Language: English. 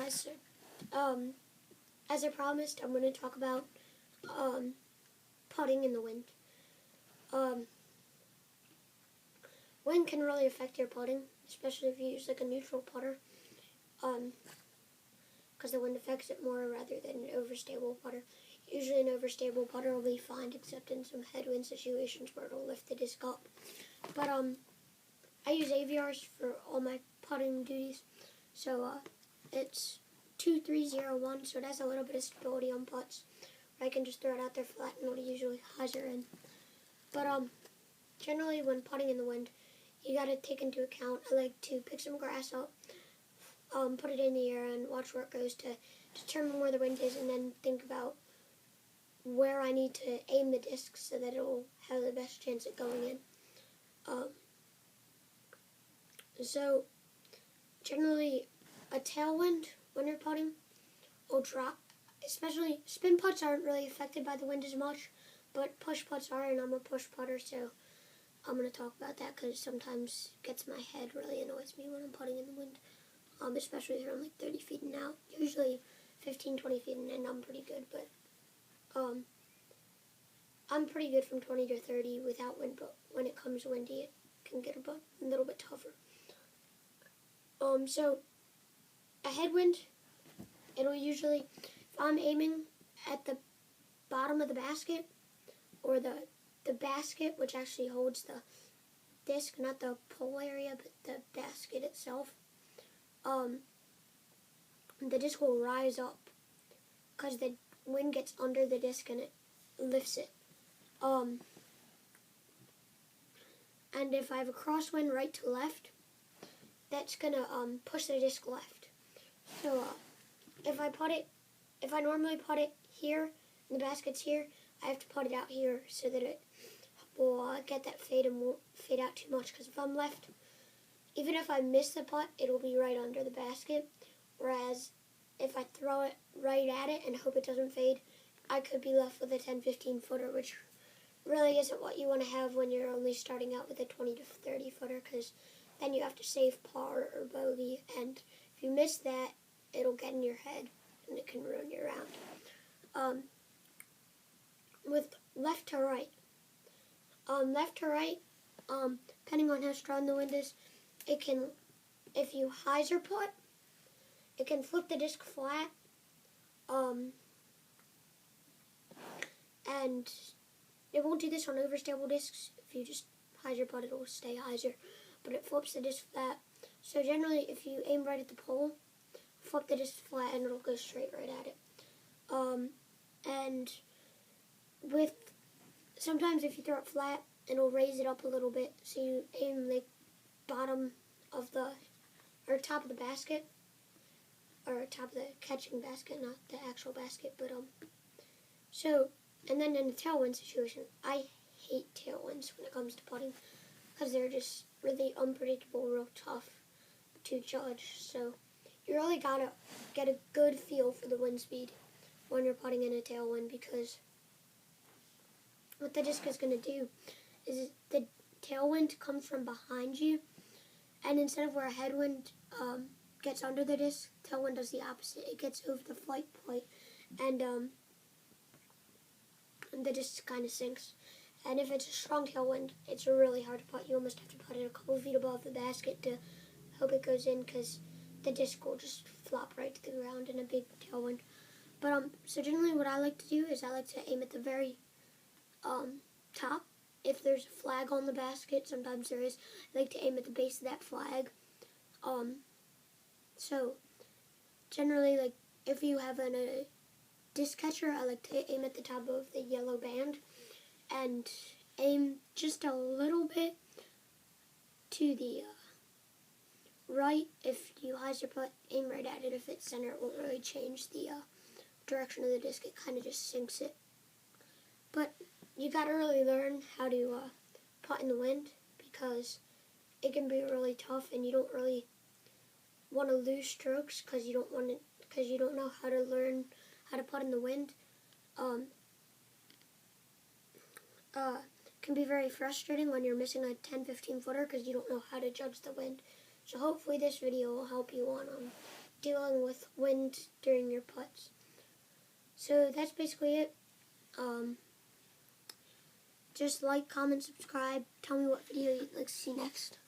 guys, as I promised, I'm going to talk about putting in the wind. Wind can really affect your putting, especially if you use like a neutral putter, because the wind affects it more rather than an overstable putter. Usually an overstable putter will be fine, except in some headwind situations where it'll lift the disc up. But I use AVRs for all my putting duties, so it's 2301, so it has a little bit of stability on putts. I can just throw it out there flat and it'll usually hyzer in. But generally when putting in the wind, you gotta take into account, I like to pick some grass up, put it in the air and watch where it goes to determine where the wind is, and then think about where I need to aim the disc so that it will have the best chance at going in. So generally a tailwind when you're putting will drop. Especially spin putts aren't really affected by the wind as much, but push putts are, and I'm a push putter, so I'm going to talk about that because sometimes it gets my head, really annoys me when I'm putting in the wind, especially if I'm like 30 feet and out. Usually 15, 20 feet and in, I'm pretty good, but I'm pretty good from 20 to 30 without wind, but when it comes windy, it can get a little bit tougher. So a headwind, it'll usually, if I'm aiming at the bottom of the basket, or the basket, which actually holds the disc, not the pole area, but the basket itself, the disc will rise up because the wind gets under the disc and it lifts it. And if I have a crosswind right to left, that's going to push the disc left. So if I normally put it here, and the basket's here, I have to put it out here so that it will get that fade and won't fade out too much. Because if I'm left, even if I miss the putt, it'll be right under the basket. Whereas if I throw it right at it and hope it doesn't fade, I could be left with a 10-15 footer, which really isn't what you want to have when you're only starting out with a 20 to 30 footer, because then you have to save par or bogey, and if you miss that, it'll get in your head and it can ruin your round. With left to right, depending on how strong the wind is, it can, if you hyzer putt, it can flip the disc flat, and it won't do this on overstable discs. If you just hyzer putt, it'll stay hyzer, but it flips the disc flat. So generally, if you aim right at the pole, flip the disc flat and it'll go straight right at it. And sometimes if you throw it flat, it'll raise it up a little bit. So you aim the bottom of or top of the basket, or top of the catching basket, not the actual basket. But so, and then in a tailwind situation, I hate tailwinds when it comes to putting because they're just really unpredictable, real tough to judge. So you really gotta get a good feel for the wind speed when you're putting in a tailwind, because what the disc is going to do is the tailwind comes from behind you, and instead of where a headwind gets under the disc, tailwind does the opposite. It gets over the flight plate, and the disc kind of sinks. And if it's a strong tailwind, it's really hard to putt. You almost have to put it a couple feet above the basket to hope it goes in, because the disc will just flop right to the ground in a big tailwind. But so generally what I like to do is I like to aim at the very top. If there's a flag on the basket, sometimes there is, I like to aim at the base of that flag. So generally, like if you have a disc catcher, I like to aim at the top of the yellow band and aim just a little bit to the right. If you hyzer putt, aim right at it. If it's center, it won't really change the direction of the disc. It kind of just sinks it. But you got to really learn how to putt in the wind, because it can be really tough, and you don't really want to lose strokes because you don't know how to learn how to putt in the wind. Can be very frustrating when you're missing a 10-15 footer because you don't know how to judge the wind. So hopefully this video will help you on dealing with wind during your putts. So that's basically it. Just like, comment, subscribe. Tell me what video you'd like to see next.